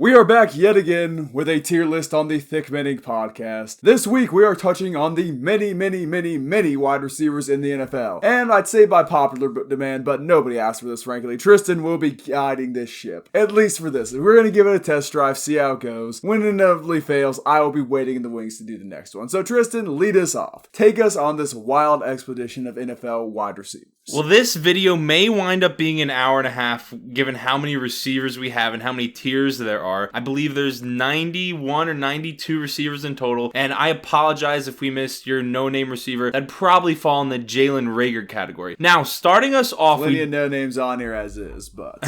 We are back yet again with a tier list on the thiccmaninc podcast. This week we are touching on the many wide receivers in the NFL. And I'd say by popular demand, but nobody asked for this frankly. Tristan will be guiding this ship. At least for this. We're going to give it a test drive, see how it goes. When it inevitably fails, I will be waiting in the wings to do the next one. So Tristan, lead us off. Take us on this wild expedition of NFL wide receivers. Well, this video may wind up being an hour and a half, given how many receivers we have and how many tiers there are. I believe there's 91 or 92 receivers in total, and I apologize if we missed your no-name receiver. That'd probably fall in the Jalen Rager category. Now, starting us off... Plenty of no-names on here as is, but...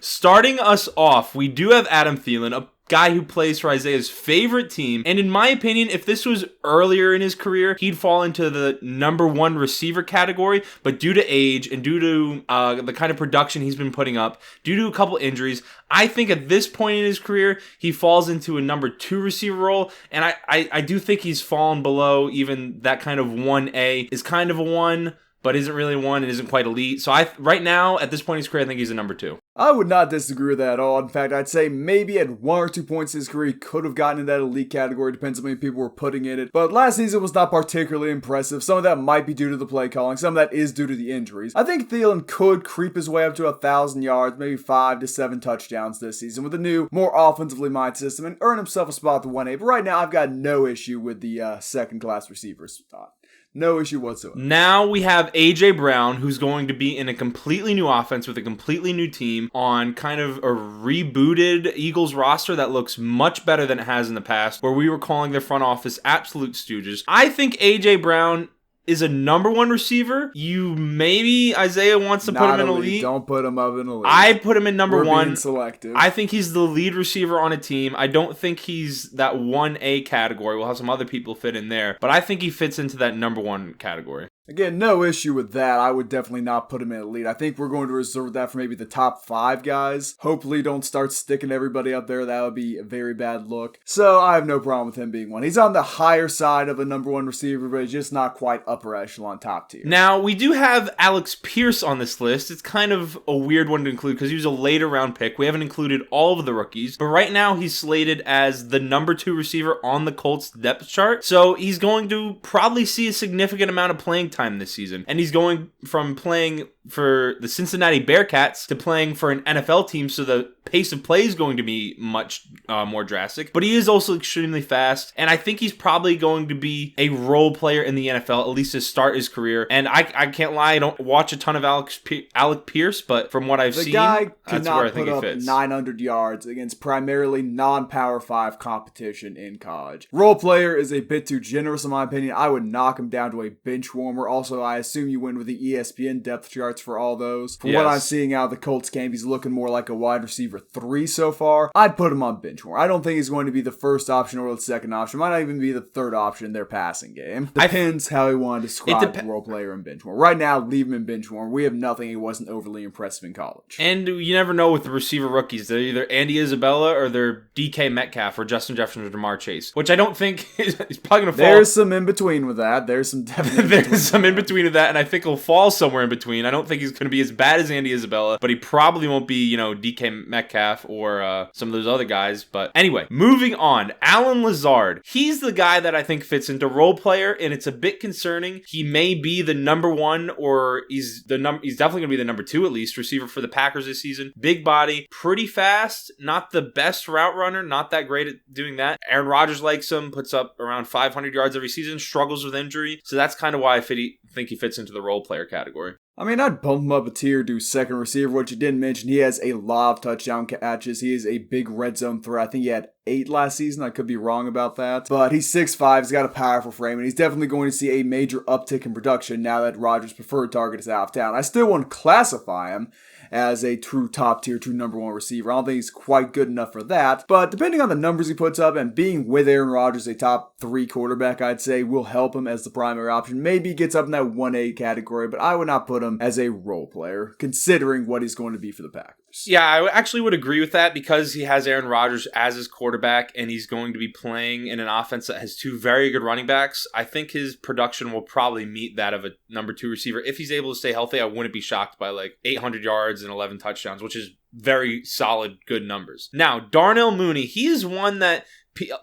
Starting us off, we do have Adam Thielen, a guy who plays for Isaiah's favorite team. And in my opinion, if this was earlier in his career, he'd fall into the number one receiver category. But due to age and due to the kind of production he's been putting up, due to a couple injuries, I think at this point in his career, he falls into a number two receiver role. And I do think he's fallen below even that kind of 1A is kind of a 1, but isn't really one and isn't quite elite. So right now, at this point in his career, I think he's a number 2. I would not disagree with that at all. In fact, I'd say maybe at 1 or 2 points in his career, he could have gotten in that elite category. Depends on how many people were putting in it. But last season was not particularly impressive. Some of that might be due to the play calling. Some of that is due to the injuries. I think Thielen could creep his way up to 1,000 yards, maybe 5 to 7 touchdowns this season with a new, more offensively minded system and earn himself a spot at the 1A. But right now, I've got no issue with the second-class receivers spot. No issue whatsoever. Now we have A.J. Brown, who's going to be in a completely new offense with a completely new team on kind of a rebooted Eagles roster that looks much better than it has in the past, where we were calling their front office absolute stooges. I think A.J. Brown is a number one receiver. Maybe Isaiah wants to put him in elite. Don't put him up in elite. I put him in number one. Being selective. I think he's the lead receiver on a team. I don't think he's that 1A category. We'll have some other people fit in there, but I think he fits into that number one category. Again, no issue with that. I would definitely not put him in elite. I think we're going to reserve that for maybe the top 5 guys. Hopefully don't start sticking everybody up there. That would be a very bad look. So I have no problem with him being one. He's on the higher side of a number one receiver, but he's just not quite upper echelon top tier. Now, we do have Alex Pierce on this list. It's kind of a weird one to include because he was a later round pick. We haven't included all of the rookies, but right now he's slated as the number 2 receiver on the Colts depth chart. So he's going to probably see a significant amount of playing time this season. And he's going from playing for the Cincinnati Bearcats to playing for an NFL team, so the pace of play is going to be much more drastic. But he is also extremely fast, and I think he's probably going to be a role player in the NFL, at least to start his career. And I can't lie, I don't watch a ton of Alec Pierce, but from what I've seen, that's where I think he fits. 900 yards against primarily non-Power 5 competition in college. Role player is a bit too generous in my opinion. I would knock him down to a bench warmer. Also, I assume you went with the ESPN depth charts for all those. From what I'm seeing out of the Colts camp, he's looking more like a wide receiver 3 so far. I'd put him on bench warmer. I don't think he's going to be the first option or the second option. Might not even be the third option in their passing game. Depends how he wanted to describe the role player in bench warmer. Right now, leave him in bench warmer. We have nothing. He wasn't overly impressive in college. And you never know with the receiver rookies. They're either Andy Isabella or they're DK Metcalf or Justin Jefferson or Jamar Chase, which I don't think is probably going to fall. There's some in between with that. There's some in between of that, and I think he'll fall somewhere in between. I don't think he's going to be as bad as Andy Isabella, but he probably won't be, DK Metcalf or some of those other guys. But anyway, moving on. Alan Lazard. He's the guy that I think fits into role player, and it's a bit concerning. He may be the number 1, or he's definitely going to be the number 2 at least receiver for the Packers this season. Big body, pretty fast, not the best route runner, not that great at doing that. Aaron Rodgers likes him, puts up around 500 yards every season, struggles with injury. So that's kind of why I think he fits into the role player category. I mean, I'd bump him up a tier to second receiver, which you didn't mention. He has a lot of touchdown catches. He is a big red zone threat. I think he had 8 last season. I could be wrong about that. But he's 6'5". He's got a powerful frame, and he's definitely going to see a major uptick in production now that Rodgers' preferred target is out of town. I still wouldn't classify him as a true top tier, true number 1 receiver. I don't think he's quite good enough for that. But depending on the numbers he puts up and being with Aaron Rodgers, a top 3 quarterback, I'd say will help him as the primary option. Maybe he gets up in that 1A category, but I would not put him as a role player, considering what he's going to be for the Packers. Yeah, I actually would agree with that because he has Aaron Rodgers as his quarterback and he's going to be playing in an offense that has 2 very good running backs. I think his production will probably meet that of a number 2 receiver. If he's able to stay healthy, I wouldn't be shocked by like 800 yards and 11 touchdowns, which is very solid, good numbers. Now, Darnell Mooney, he is one that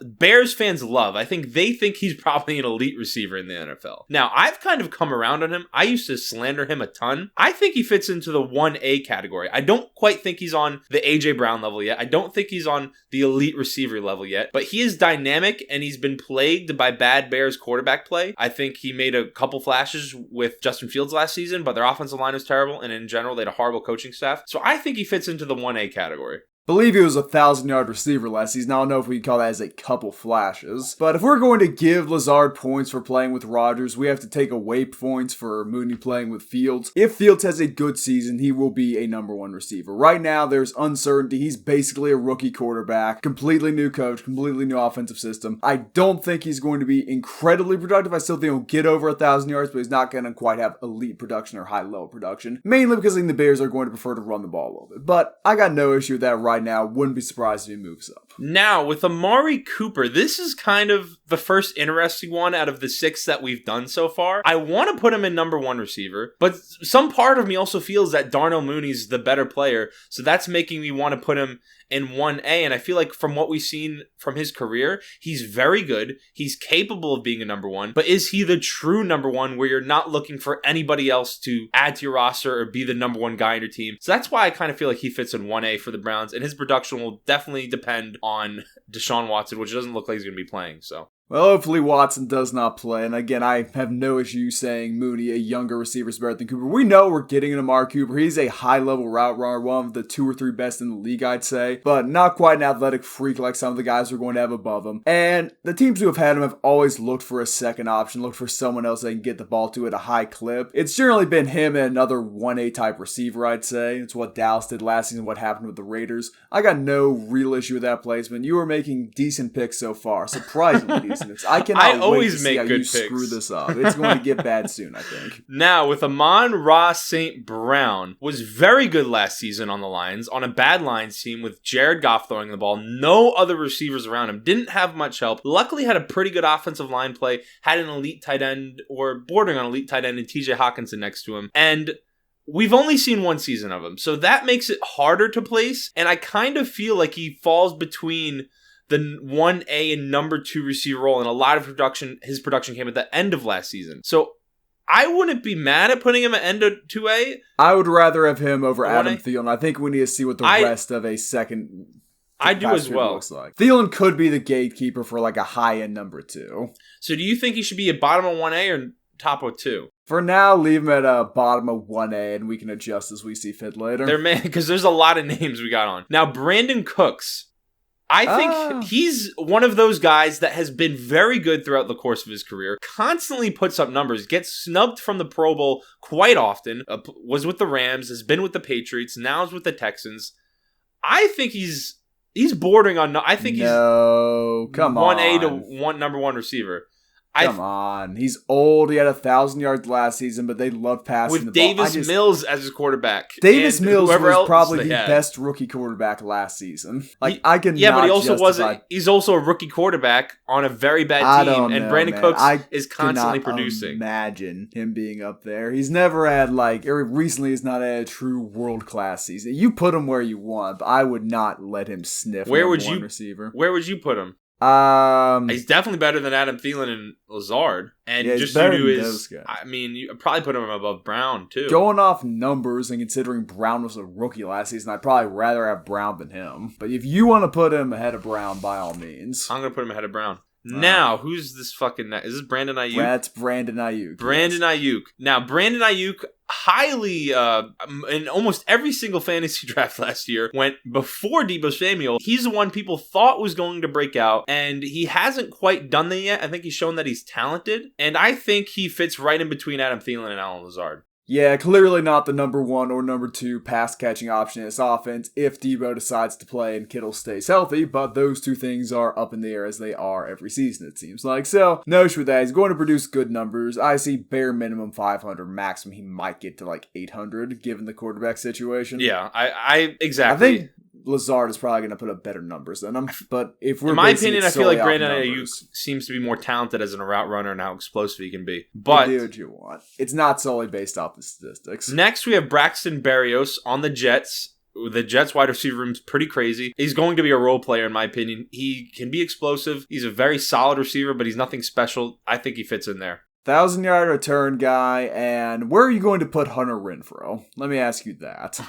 Bears fans love. I think they think he's probably an elite receiver in the NFL. Now, I've kind of come around on him. I used to slander him a ton. I think he fits into the 1A category. I don't quite think he's on the A.J. Brown level yet. I don't think he's on the elite receiver level yet. But he is dynamic, and he's been plagued by bad Bears quarterback play. I think he made a couple flashes with Justin Fields last season, but their offensive line was terrible, and in general, they had a horrible coaching staff. So I think he fits into the 1A category. Believe he was a 1,000-yard receiver last season. I don't know if we can call that as a couple flashes. But if we're going to give Lazard points for playing with Rodgers, we have to take away points for Mooney playing with Fields. If Fields has a good season, he will be a number one receiver. Right now, there's uncertainty. He's basically a rookie quarterback. Completely new coach, completely new offensive system. I don't think he's going to be incredibly productive. I still think he'll get over 1,000 yards, but he's not going to quite have elite production or high-level production. Mainly because I think the Bears are going to prefer to run the ball a little bit. But I got no issue with that right now. Wouldn't be surprised if he moves up. Now, with Amari Cooper, this is kind of the first interesting one out of the 6 that we've done so far. I want to put him in number one receiver, but some part of me also feels that Darnell Mooney's the better player, so that's making me want to put him in 1A, and I feel like from what we've seen from his career, he's very good. He's capable of being a number one, but is he the true number one where you're not looking for anybody else to add to your roster or be the number one guy on your team? So that's why I kind of feel like he fits in 1A for the Browns, and his production will definitely depend on Deshaun Watson, which doesn't look like he's going to be playing, so. Well, hopefully Watson does not play. And again, I have no issue saying Mooney, a younger receiver, is better than Cooper. We know we're getting an Amari Cooper. He's a high-level route runner, one of the 2 or 3 best in the league, I'd say. But not quite an athletic freak like some of the guys we're going to have above him. And the teams who have had him have always looked for a second option, looked for someone else they can get the ball to at a high clip. It's generally been him and another 1A type receiver, I'd say. It's what Dallas did last season, what happened with the Raiders. I got no real issue with that placement. You are making decent picks so far. Surprisingly decent picks. I cannot always wait to make see good how you picks. screw this up. It's going to get bad soon, I think. Now, with Amon-Ra St. Brown, was very good last season on the Lions, on a bad Lions team with Jared Goff throwing the ball. No other receivers around him. Didn't have much help. Luckily had a pretty good offensive line play. Had an elite tight end, or bordering on elite tight end, and TJ Hawkinson next to him. And we've only seen one season of him, so that makes it harder to place. And I kind of feel like he falls between the 1A and number 2 receiver role, and a lot of his production came at the end of last season. So I wouldn't be mad at putting him at end of 2A. I would rather have him over 1A? Adam Thielen. I think we need to see what the rest of a second I do as well. Looks like. Thielen could be the gatekeeper for like a high-end number 2. So do you think he should be at bottom of 1A or top of 2? For now, leave him at bottom of 1A, and we can adjust as we see fit later. Because there's a lot of names we got on. Now, Brandon Cooks. I think he's one of those guys that has been very good throughout the course of his career, constantly puts up numbers, gets snubbed from the Pro Bowl quite often, was with the Rams, has been with the Patriots, now is with the Texans. I think he's bordering on, I think he's 1A to number one receiver. Come on. He's old. He had 1,000 yards last season, but they love passing the ball. With Davis Mills as his quarterback. Davis Mills was probably the best rookie quarterback last season. I can but he also wasn't. He's also a rookie quarterback on a very bad team, and Brandon Cooks is constantly producing. Imagine him being up there. He's never had recently he's not had a true world-class season. You put him where you want, but I would not let him sniff receiver. Where would you put him? He's definitely better than Adam Thielen and Lazard. And just due to his, you probably put him above Brown too. Going off numbers and considering Brown was a rookie last season, I'd probably rather have Brown than him. But if you want to put him ahead of Brown, by all means. I'm going to put him ahead of Brown. Now, who's this fucking... Is this Brandon Ayuk? That's Brandon Ayuk. Ayuk. Now, Brandon Ayuk highly, in almost every single fantasy draft last year, went before Devos Samuel. He's the one people thought was going to break out, and he hasn't quite done that yet. I think he's shown that he's talented, and I think he fits right in between Adam Thielen and Allen Lazard. Yeah, clearly not the number 1 or number 2 pass-catching option in this offense if Debo decides to play and Kittle stays healthy, but those two things are up in the air as they are every season, it seems like. So, no issue with that. He's going to produce good numbers. I see bare minimum 500, maximum he might get to 800, given the quarterback situation. Yeah, I exactly. I think Lazard is probably going to put up better numbers than him, but if we're in my opinion, I feel like Brandon Ayuk seems to be more talented as a route runner and how explosive he can be. But you do what you want. It's not solely based off the statistics. Next, we have Braxton Berrios on the Jets. The Jets wide receiver room is pretty crazy. He's going to be a role player, in my opinion. He can be explosive. He's a very solid receiver, but he's nothing special. I think he fits in there. 1,000-yard return guy, and where are you going to put Hunter Renfro? Let me ask you that.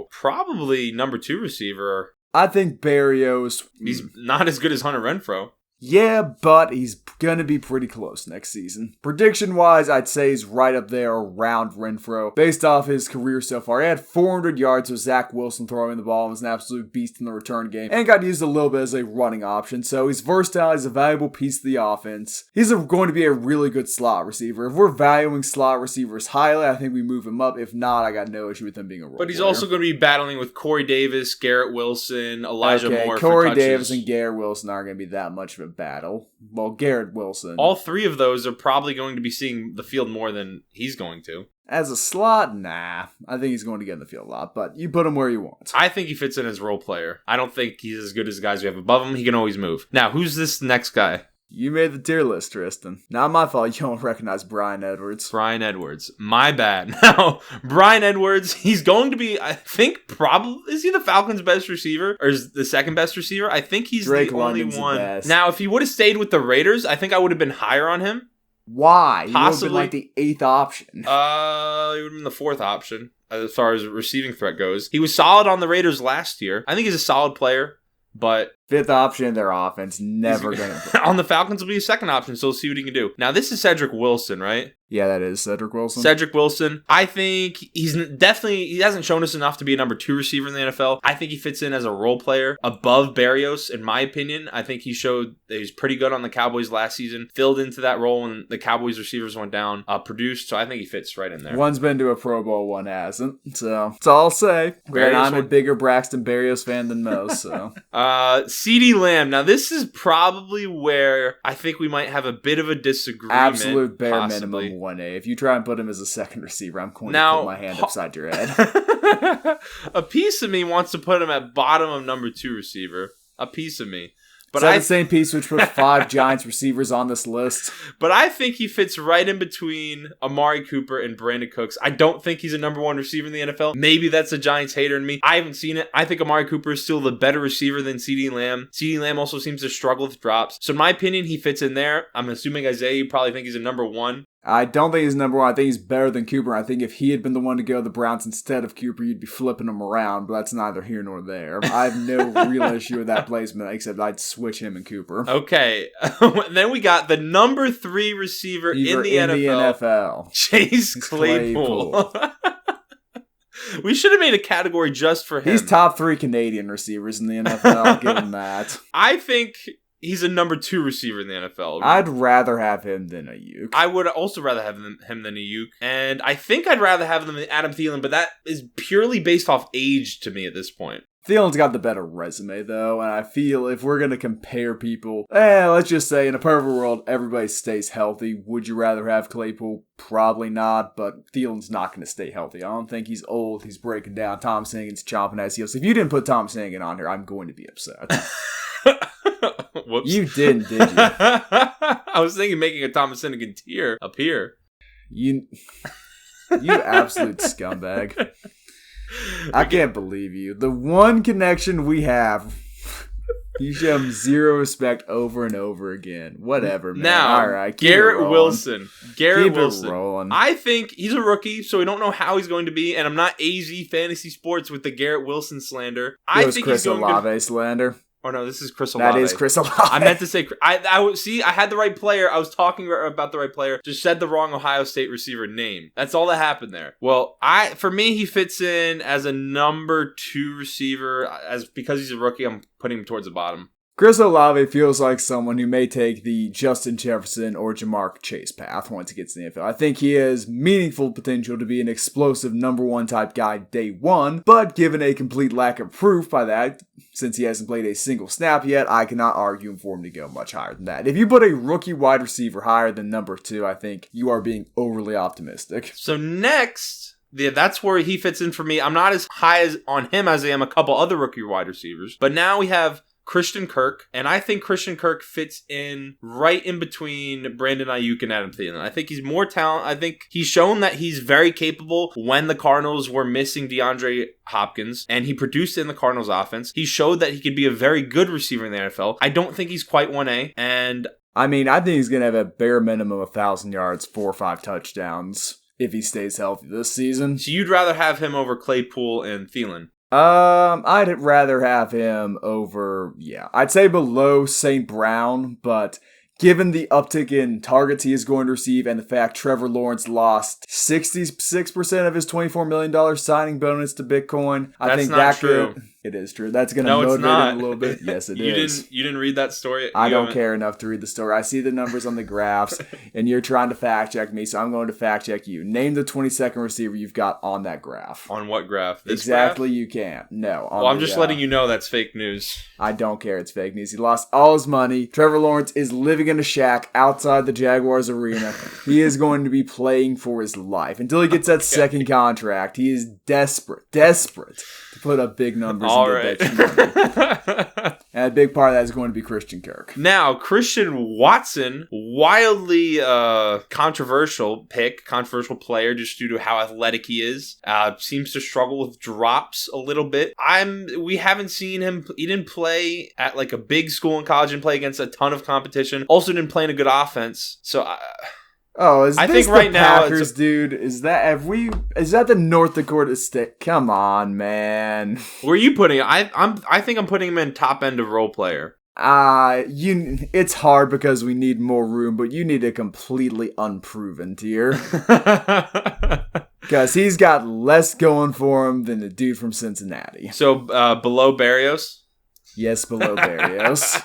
Probably number 2 receiver. I think Berrios... He's not as good as Hunter Renfro. Yeah, but he's going to be pretty close next season. Prediction-wise, I'd say he's right up there around Renfro. Based off his career so far, he had 400 yards with Zach Wilson throwing the ball and was an absolute beast in the return game. And got used a little bit as a running option, so he's versatile, he's a valuable piece of the offense. He's going to be a really good slot receiver. If we're valuing slot receivers highly, I think we move him up. If not, I got no issue with him being a role But he's player. also going to be battling with Corey Davis, Garrett Wilson, Elijah Moore Corey for touches. Davis and Garrett Wilson aren't going to be that much of a battle. Well, Garrett Wilson. All 3 of those are probably going to be seeing the field more than he's going to. As a slot, nah. I think he's going to get in the field a lot, but you put him where you want. I think he fits in as role player. I don't think he's as good as the guys we have above him. He can always move. Now, who's this next guy? You made the tier list, Tristan. Not my fault you don't recognize Bryan Edwards. Bryan Edwards. My bad. Now, Bryan Edwards, he's going to be, I think, probably, is he the Falcons' best receiver? Or is the second best receiver? I think he's Drake the London's only one. the best. Now, if he would have stayed with the Raiders, I think I would have been higher on him. Why? He would have been Possibly. like the 8th option. He would have been the 4th option as far as receiving threat goes. He was solid on the Raiders last year. I think he's a solid player, but 5th option in their offense. Never going to... on the Falcons will be a second option, so we'll see what he can do. Now, this is Cedric Wilson, right? Yeah, that is Cedric Wilson. Cedric Wilson. I think he hasn't shown us enough to be a number 2 receiver in the NFL. I think he fits in as a role player above Berrios, in my opinion. I think he showed that he was pretty good on the Cowboys last season, filled into that role when the Cowboys receivers went down, produced, so I think he fits right in there. One's been to a Pro Bowl, one hasn't. So, that's all I'll say. And I'm a bigger Braxton Berrios fan than most, so. CeeDee Lamb. Now, this is probably where I think we might have a bit of a disagreement. Absolute bare possibly. minimum 1A. If you try and put him as a second receiver, I'm going to put my hand upside your head. A piece of me wants to put him at bottom of number 2 receiver. A piece of me. But the same piece which put 5 Giants receivers on this list. But I think he fits right in between Amari Cooper and Brandon Cooks. I don't think he's a number 1 receiver in the NFL. Maybe that's a Giants hater in me. I haven't seen it. I think Amari Cooper is still the better receiver than CeeDee Lamb. CeeDee Lamb also seems to struggle with drops. So in my opinion, he fits in there. I'm assuming Isaiah, you probably think he's a number 1. I don't think he's number 1. I think he's better than Cooper. I think if he had been the one to go to the Browns instead of Cooper, you'd be flipping him around, but that's neither here nor there. I have no real issue with that placement, except I'd switch him and Cooper. Okay. Then we got the number 3 receiver in the NFL. Chase Claypool. We should have made a category just for him. He's top 3 Canadian receivers in the NFL. I'll give him that. I think he's a number 2 receiver in the NFL. I'd rather have him than Ayuk. I would also rather have him than Ayuk. And I think I'd rather have him than Adam Thielen, but that is purely based off age to me at this point. Thielen's got the better resume, though, and I feel if we're going to compare people, let's just say in a perfect world, everybody stays healthy. Would you rather have Claypool? Probably not, but Thielen's not going to stay healthy. I don't think he's old. He's breaking down. Tom Sangen's chomping at his heels. If you didn't put Tom Sangen on here, I'm going to be upset. Whoops. You didn't, did you? I was thinking making a Thomas Finnegan tier up here. You absolute scumbag. I can't believe you. The one connection we have, you show him zero respect over and over again. Whatever, man. Now, all right, Garrett Wilson. Keep it rolling. I think he's a rookie, so we don't know how he's going to be, and I'm not AZ Fantasy Sports with the Garrett Wilson slander. I think Chris he's going Olave slander. Oh, no, this is Chris Olave. That is Chris Olave. I meant to say, I had the right player. I was talking about the right player. Just said the wrong Ohio State receiver name. That's all that happened there. Well, for me, he fits in as a number 2 receiver. Because he's a rookie, I'm putting him towards the bottom. Chris Olave feels like someone who may take the Justin Jefferson or Jamar Chase path once he gets in the NFL. I think he has meaningful potential to be an explosive number 1 type guy day 1, but given a complete lack of proof by that, since he hasn't played a single snap yet, I cannot argue for him to go much higher than that. If you put a rookie wide receiver higher than number 2, I think you are being overly optimistic. So next, that's where he fits in for me. I'm not as high on him as I am a couple other rookie wide receivers, but now we have Christian Kirk, and I think Christian Kirk fits in right in between Brandon Ayuk and Adam Thielen. I think he's more talented. I think he's shown that he's very capable when the Cardinals were missing DeAndre Hopkins, and he produced in the Cardinals offense. He showed that he could be a very good receiver in the NFL. I don't think he's quite 1A, and I mean, I think he's going to have a bare minimum of 1,000 yards, 4 or 5 touchdowns if he stays healthy this season. So you'd rather have him over Claypool and Thielen? I'd rather have him over, I'd say below St. Brown, but given the uptick in targets he is going to receive and the fact Trevor Lawrence lost 66% of his $24 million signing bonus to Bitcoin, I think that could... It is true. That's going to motivate him a little bit. Yes, it is. You didn't read that story? I don't care enough to read the story. I see the numbers on the graphs, and you're trying to fact check me, so I'm going to fact check you. Name the 22nd receiver you've got on that graph. On what graph? This exactly, graph? You can't. No. Well, I'm just letting you know that's fake news. I don't care. It's fake news. He lost all his money. Trevor Lawrence is living in a shack outside the Jaguars arena. He is going to be playing for his life. Until he gets that second contract, he is desperate to put up big numbers all and get right. that money. And a big part of that is going to be Christian Kirk. Now, Christian Watson, wildly controversial player just due to how athletic he is. Seems to struggle with drops a little bit. We haven't seen him. He didn't play at like a big school in college and play against a ton of competition. Also didn't play in a good offense. So I think right now Packers, dude? Is that the North Dakota State? Come on, man. Where are you putting it? I think I'm putting him in top end of role player. It's hard because we need more room, but you need a completely unproven tier. Because he's got less going for him than the dude from Cincinnati. So below Berrios? Yes, below Berrios.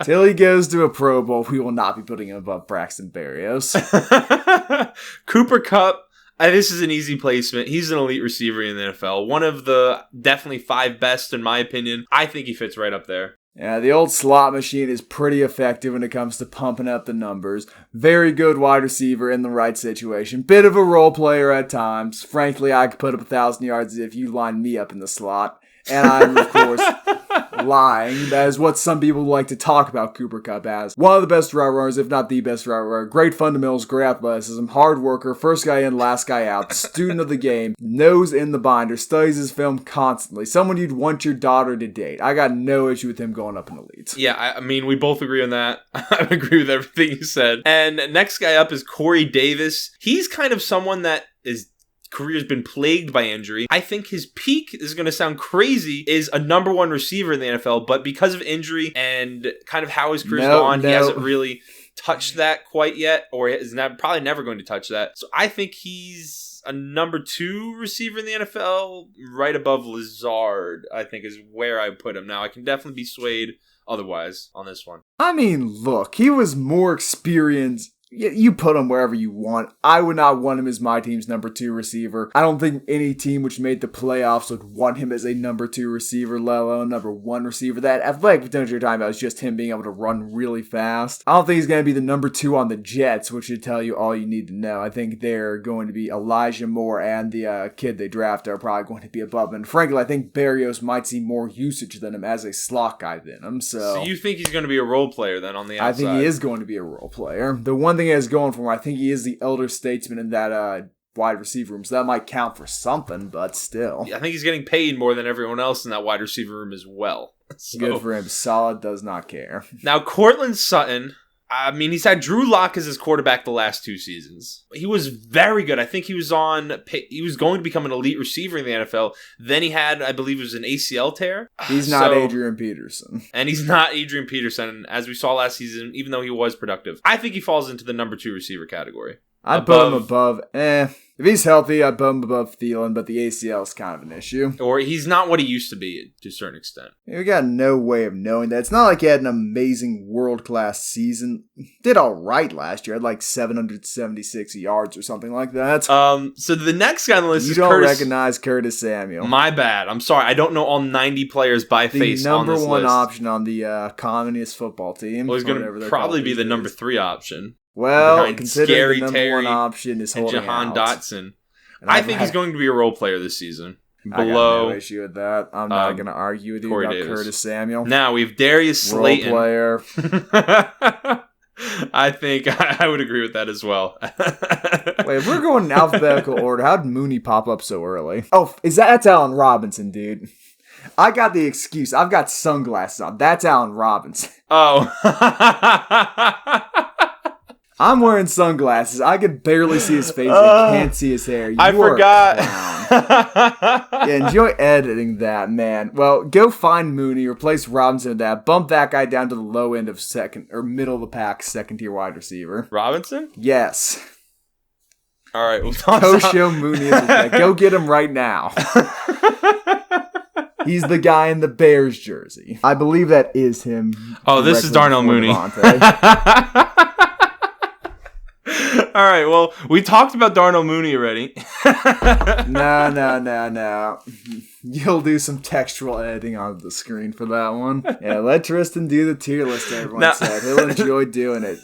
Till he goes to a Pro Bowl, we will not be putting him above Braxton Berrios. Cooper Kupp, this is an easy placement. He's an elite receiver in the NFL. One of the definitely 5 best, in my opinion. I think he fits right up there. Yeah, the old slot machine is pretty effective when it comes to pumping up the numbers. Very good wide receiver in the right situation. Bit of a role player at times. Frankly, I could put up 1,000 yards if you line me up in the slot. And I'm, of course, lying. That is what some people like to talk about Cooper Kupp as. One of the best route runners, if not the best route runner. Great fundamentals, great athleticism, hard worker, first guy in, last guy out, student of the game, nose in the binder, studies his film constantly. Someone you'd want your daughter to date. I got no issue with him going up in elite. Yeah, I mean, we both agree on that. I agree with everything you said. And next guy up is Corey Davis. He's kind of someone that is... career's been plagued by injury. I think his peak, this is going to sound crazy, is a number 1 receiver in the NFL, but because of injury and kind of how his career's gone, he hasn't really touched that quite yet, or is probably never going to touch that. So I think he's a number 2 receiver in the NFL, right above Lazard, I think is where I put him. Now, I can definitely be swayed otherwise on this one. I mean, look, he was more experienced. You put him wherever you want. I would not want him as my team's number 2 receiver. I don't think any team which made the playoffs would want him as a number 2 receiver, let alone number 1 receiver. That athletic potential you're talking about is just him being able to run really fast. I don't think he's going to be the number 2 on the Jets, which should tell you all you need to know. I think they're going to be Elijah Moore and the kid they drafted are probably going to be above him. And frankly, I think Berrios might see more usage than him as a slot guy than him. So you think he's going to be a role player then on the outside? I think he is going to be a role player. The one thing he has going for him, I think he is the elder statesman in that wide receiver room, so that might count for something, but still. Yeah, I think he's getting paid more than everyone else in that wide receiver room as well. So. Good for him. Solid, does not care. Now, Courtland Sutton, I mean, he's had Drew Lock as his quarterback the last 2 seasons. He was very good. I think he was going to become an elite receiver in the NFL. Then he had, I believe it was an ACL tear. He's not Adrian Peterson. And he's not Adrian Peterson, as we saw last season, even though he was productive. I think he falls into the number 2 receiver category. I'd put him above, If he's healthy, I'd put him above Thielen, but the ACL is kind of an issue. Or he's not what he used to be to a certain extent. We got no way of knowing that. It's not like he had an amazing world-class season. Did all right last year. Had like 776 yards or something like that. So the next guy on the list is Curtis. You don't recognize Curtis Samuel. My bad. I'm sorry. I don't know all 90 players by face on this list. The number 1 option on the communist football team. Well, he's going to probably be the number 3 option. Well, considering the number Terry 1 option is holding Jahan out. Dotson. I think he's going to be a role player this season. I got Below no issue with that. I'm not going to argue with you Corey about Davis. Curtis Samuel. Now we have Darius Role Slayton. player. I think I would agree with that as well. Wait, if we're going in alphabetical order, how did Mooney pop up so early? Oh, that's Allen Robinson, dude. I got the excuse. I've got sunglasses on. That's Allen Robinson. Oh. I'm wearing sunglasses. I could barely see his face. I can't see his hair. I forgot. Yeah, enjoy editing that, man. Well, go find Mooney, replace Robinson with that, bump that guy down to the low end of second or middle of the pack, second tier wide receiver. Robinson? Yes. All right, we'll go show Mooney as a pick. Go get him right now. He's the guy in the Bears jersey. I believe that is him. Oh, this is Darnell Mooney. All right, well, we talked about Darnell Mooney already. No. You'll do some textual editing on the screen for that one. Yeah, let Tristan do the tier list, everyone said. He'll enjoy doing it.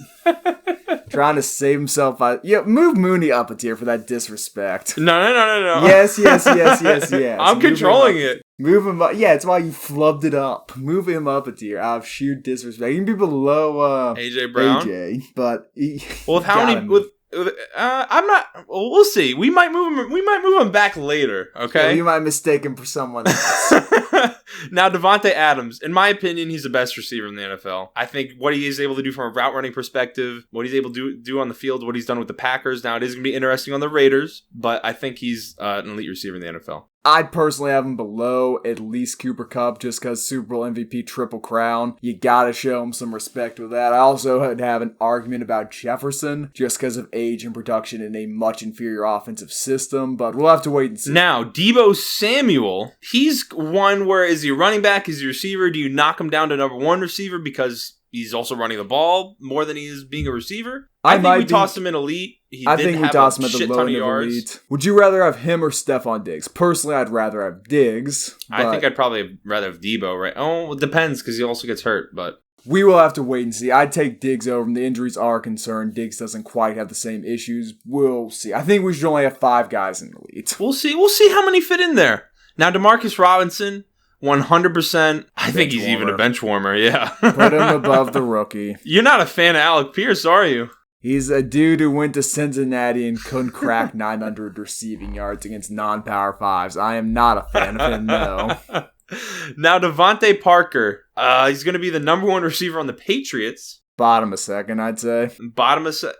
Trying to save himself out. Yeah, move Mooney up a tier for that disrespect. No. Yes. I'm controlling it. Move him up. Yeah, it's why you flubbed it up. Move him up a tier out of sheer disrespect. He can be below AJ Brown. But with how many? I'm not. Well, we'll see. We might move him. We might move him back later. Okay. Yeah, you might mistake him for someone else. Now, Davonte Adams, in my opinion, he's the best receiver in the NFL. I think what he is able to do from a route running perspective, what he's able to do on the field, what he's done with the Packers. Now, it is going to be interesting on the Raiders, but I think he's an elite receiver in the NFL. I'd personally have him below at least Cooper Kupp just because Super Bowl MVP triple crown. You gotta show him some respect with that. I also would have an argument about Jefferson just because of age and production in a much inferior offensive system, but we'll have to wait and see. Now, Devos Samuel, he's one where is he a running back? Is he a receiver? Do you knock him down to number one receiver because he's also running the ball more than he is being a receiver? I think we toss him in elite. I think we toss him at the low end of elite. Would you rather have him or Stephon Diggs? Personally, I'd rather have Diggs. I think I'd probably rather have Debo, right? Oh, it depends because he also gets hurt, but... We will have to wait and see. I'd take Diggs over him. The injuries are a concern. Diggs doesn't quite have the same issues. We'll see. I think we should only have 5 guys in elite. We'll see. We'll see how many fit in there. Now, Demarcus Robinson... 100%. I think he's even a bench warmer, yeah. Put him above the rookie. You're not a fan of Alec Pierce, are you? He's a dude who went to Cincinnati and couldn't crack 900 receiving yards against non-power fives. I am not a fan of him, no. Now, Devontae Parker. He's going to be the number 1 receiver on the Patriots. Bottom a second, I'd say.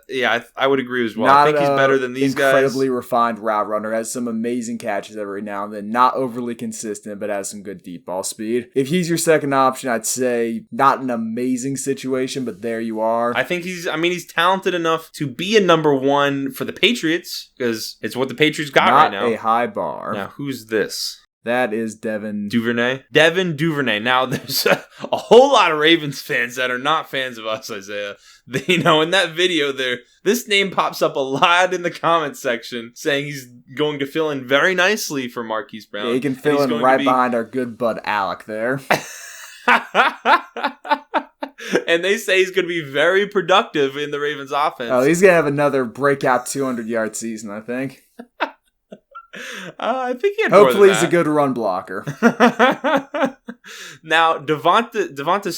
Yeah, I would agree as well. I think he's better than these guys. Incredibly refined route runner, has some amazing catches every now and then. Not overly consistent, but has some good deep ball speed. If he's your second option, I'd say not an amazing situation, but there you are. I think he's talented enough to be a number 1 for the Patriots, because it's what the Patriots got right now. Not a high bar. Now, who's this? That is Devin Duvernay. Devin Duvernay. Now, there's a whole lot of Ravens fans that are not fans of us, Isaiah. In that video there, this name pops up a lot in the comments section saying he's going to fill in very nicely for Marquise Brown. Yeah, he can fill in right behind our good bud Alec there. And they say he's going to be very productive in the Ravens offense. Oh, he's going to have another breakout 200-yard season, I think. I think he had Hopefully more than he's a good run blocker. Now, Devonte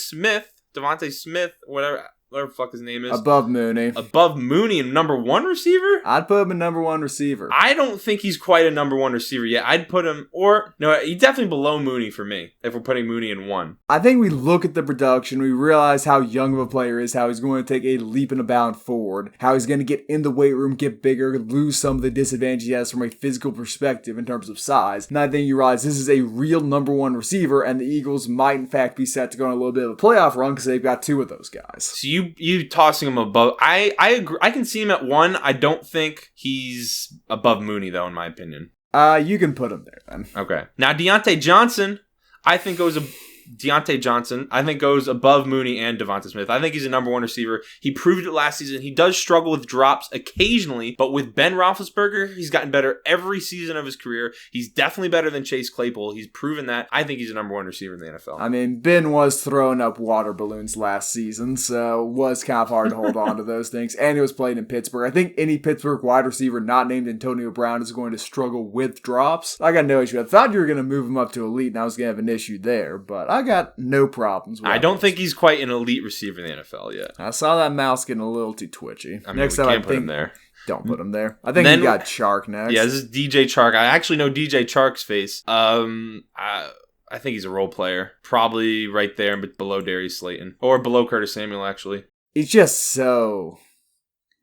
Smith, whatever the fuck his name is. Above Mooney. Above Mooney and number 1 receiver? I'd put him in number 1 receiver. I don't think he's quite a number 1 receiver yet. I'd put him, he's definitely below Mooney for me, if we're putting Mooney in 1. I think we look at the production, we realize how young of a player he is, how he's going to take a leap and a bound forward, how he's going to get in the weight room, get bigger, lose some of the disadvantage he has from a physical perspective in terms of size. And I think you realize this is a real number 1 receiver, and the Eagles might in fact be set to go on a little bit of a playoff run because they've got 2 of those guys. So you tossing him above. I agree. I can see him at 1. I don't think he's above Mooney, though, in my opinion. You can put him there, then. Okay. Now, Deante Johnson, I think goes Deante Johnson, I think, goes above Mooney and Devonta Smith. I think he's a number one receiver. He proved it last season. He does struggle with drops occasionally, but with Ben Roethlisberger, he's gotten better every season of his career. He's definitely better than Chase Claypool. He's proven that. I think he's a number one receiver in the NFL. I mean, Ben was throwing up water balloons last season, so it was kind of hard to hold on to those things. And he was playing in Pittsburgh. I think any Pittsburgh wide receiver not named Antonio Brown is going to struggle with drops. I got no issue. I thought you were going to move him up to elite, and I was going to have an issue there, but I got no problems with I don't think he's quite an elite receiver in the NFL yet. I saw that mouse getting a little too twitchy. I mean, next time I put him there. Don't put him there. I think he got Chark next. Yeah, this is DJ Chark. I actually know DJ Chark's face. I think he's a role player. Probably right there but below Darius Slayton. Or below Curtis Samuel, actually. He's just so...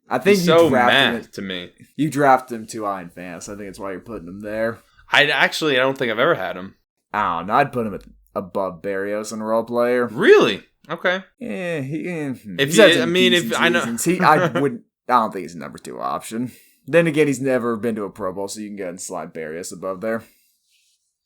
I think he's so mad to me. You drafted him too high in fantasy. I think that's why you're putting him there. I don't think I've ever had him. I don't know. I'd put him above Barrios in role player. Really? Okay. Yeah, I know. I don't think he's a number 2 option. Then again, he's never been to a Pro Bowl, so you can go ahead and slide Barrios above there.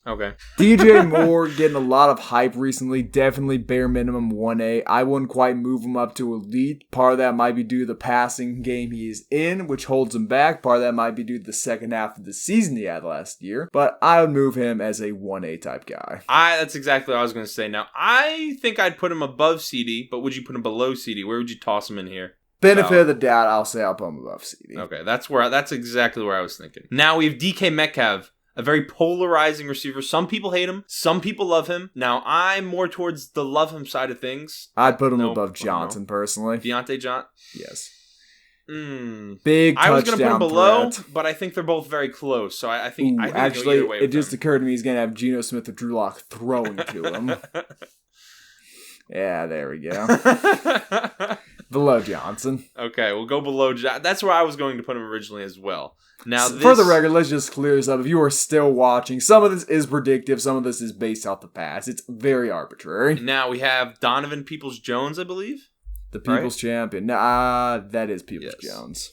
Okay. DJ Moore getting a lot of hype recently. Definitely bare minimum 1A. I wouldn't quite move him up to elite. Part of that might be due to the passing game he is in, which holds him back. Part of that might be due to the second half of the season he had last year. But I would move him as a 1A type guy. That's exactly what I was going to say. Now, I think I'd put him above CD, but would you put him below CD? Where would you toss him in here? Benefit of the doubt, I'll say I'll put him above CD. Okay, that's exactly where I was thinking. Now we have DK Metcalf. A very polarizing receiver. Some people hate him. Some people love him. Now, I'm more towards the love him side of things. I'd put him above Johnson, personally. Deante Johnson? Yes. Big touchdown I was going to put him below, but I think they're both very close. So I think actually, it just occurred to me he's going to have Geno Smith or Drew Lock thrown to him. Yeah, there we go. Below Johnson. Okay, we'll go below Johnson. That's where I was going to put him originally as well. Now, for the record, let's just clear this up. If you are still watching, some of this is predictive, some of this is based off the past. It's very arbitrary. Now we have Donovan Peoples-Jones, I believe. The People's Champion. That is Peoples-Jones.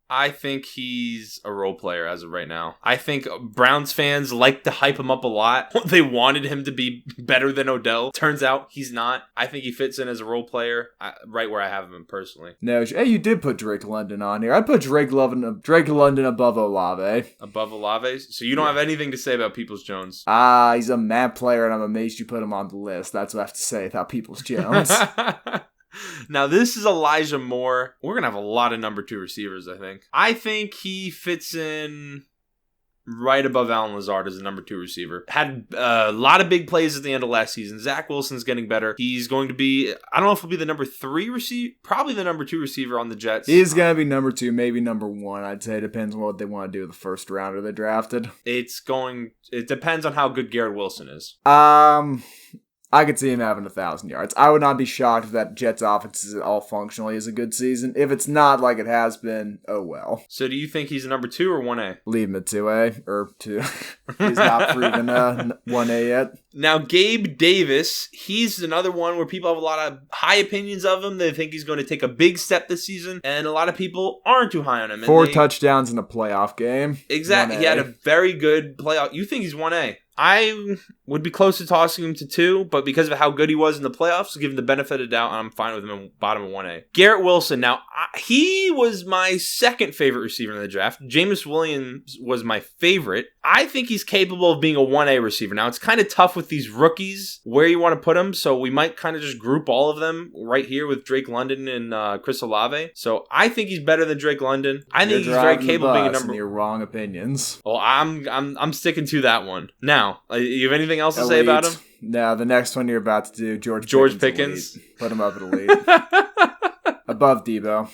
I think he's a role player as of right now. I think Browns fans like to hype him up a lot. They wanted him to be better than Odell. Turns out he's not. I think he fits in as a role player right where I have him personally. No, hey, you did put Drake London on here. I'd put Drake London above Olave. Above Olave? So you don't have anything to say about Peoples-Jones? He's a mad player, and I'm amazed you put him on the list. That's what I have to say about Peoples-Jones. Now, this is Elijah Moore. We're going to have a lot of number 2 receivers, I think. I think he fits in right above Allen Lazard as a number 2 receiver. Had a lot of big plays at the end of last season. Zach Wilson's getting better. He's going to be, I don't know if he'll be the number 3 receiver, probably the number 2 receiver on the Jets. He's going to be number 2, maybe number 1. I'd say it depends on what they want to do with the first rounder they drafted. It depends on how good Garrett Wilson is. I could see him having 1,000 yards. I would not be shocked if that Jets offense is all functionally is a good season. If it's not like it has been, oh well. So do you think he's a number 2 or 1A? Leave him at 2A or 2. He's not proven 1A yet. Now, Gabe Davis, he's another one where people have a lot of high opinions of him. They think he's going to take a big step this season, and a lot of people aren't too high on him. 4 touchdowns in a playoff game. Exactly. 1A. He had a very good playoff. You think he's 1A? I would be close to tossing him to 2, but because of how good he was in the playoffs, to give him the benefit of the doubt, I'm fine with him in bottom of 1A. Garrett Wilson. Now, he was my second favorite receiver in the draft. Jameis Williams was my favorite. I think he's capable of being a 1A receiver. Now, it's kind of tough with these rookies where you want to put them, so we might kind of just group all of them right here with Drake London and Chris Olave. So I think he's better than Drake London. I think he's very capable of being a number. Your wrong opinions. Well, I'm sticking to that one. Now, you have anything else to say about him? No, the next one you're about to do, George Pickens. Put him up at elite. Above Debo.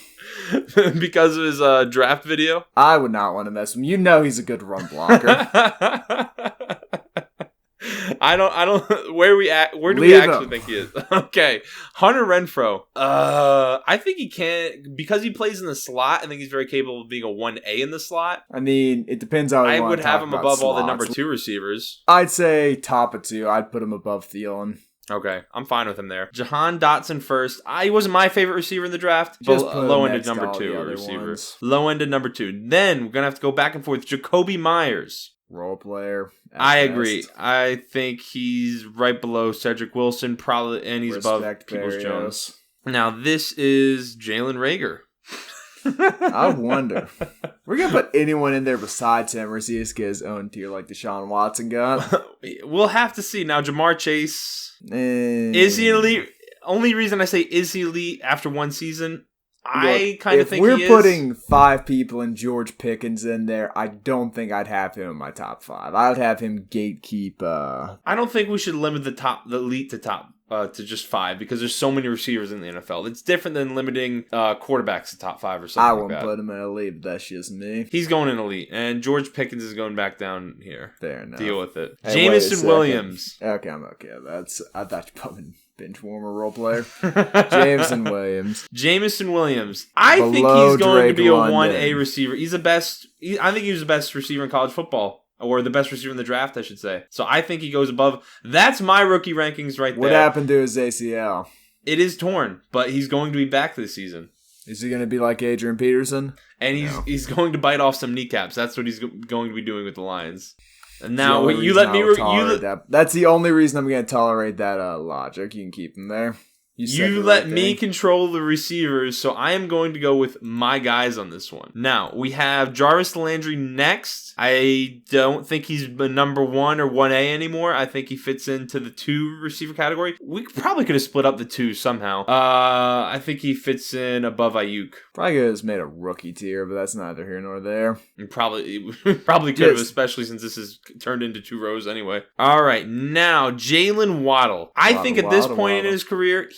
Because of his draft video? I would not want to mess with him. You know he's a good run blocker. I don't. Where do we actually think he is? Okay, Hunter Renfro. I think he can because he plays in the slot. I think he's very capable of being a 1A in the slot. I mean, it depends how I would have him above all the number 2 receivers. I'd say top of 2. I'd put him above Thielen. Okay, I'm fine with him there. Jahan Dotson first. He wasn't my favorite receiver in the draft. Just low-ended number 2 receiver. Low-ended number 2. Then we're gonna have to go back and forth. Jacoby Myers. role player. I agree. I think he's right below Cedric Wilson, probably, and he's above Peoples-Jones. Now, this is Jalen Rager. I wonder. We're going to put anyone in there besides him, or is he just get his own tier like Deshaun Watson got? We'll have to see. Now, Jamar Chase, is he elite? Only reason I say is he elite after one season, I kind of think he is. If we're putting 5 people and George Pickens in there, I don't think I'd have him in my top 5. I would have him gatekeep. I don't think we should limit the elite to top. To just 5 because there's so many receivers in the NFL. It's different than limiting quarterbacks to top 5 or something. I wouldn't put him in elite, but that's just me. He's going in elite, and George Pickens is going back down here. Fair enough. Deal with it. Hey, Jameis Williams. Okay, I'm okay. I thought you put him in bench warmer role player. Jameis Williams. Jameis Williams. I think he's going to be a 1A receiver. He's the best. I think he was the best receiver in college football. Or the best receiver in the draft, I should say. So I think he goes above. That's my rookie rankings right there. What happened to his ACL? It is torn, but he's going to be back this season. Is he going to be like Adrian Peterson? And he's going to bite off some kneecaps. That's what he's going to be doing with the Lions. And now you let me. That's the only reason I'm going to tolerate that logic. You can keep him there. You let me control the receivers, so I am going to go with my guys on this one. Now, we have Jarvis Landry next. I don't think he's the number 1 or 1A anymore. I think he fits into the 2 receiver category. We probably could have split up the 2 somehow. I think he fits in above Ayuk. Probably could have made a rookie tier, but that's neither here nor there. Probably could have, especially since this is turned into 2 rows anyway. All right, now Jalen Waddle. I think at this point in his career,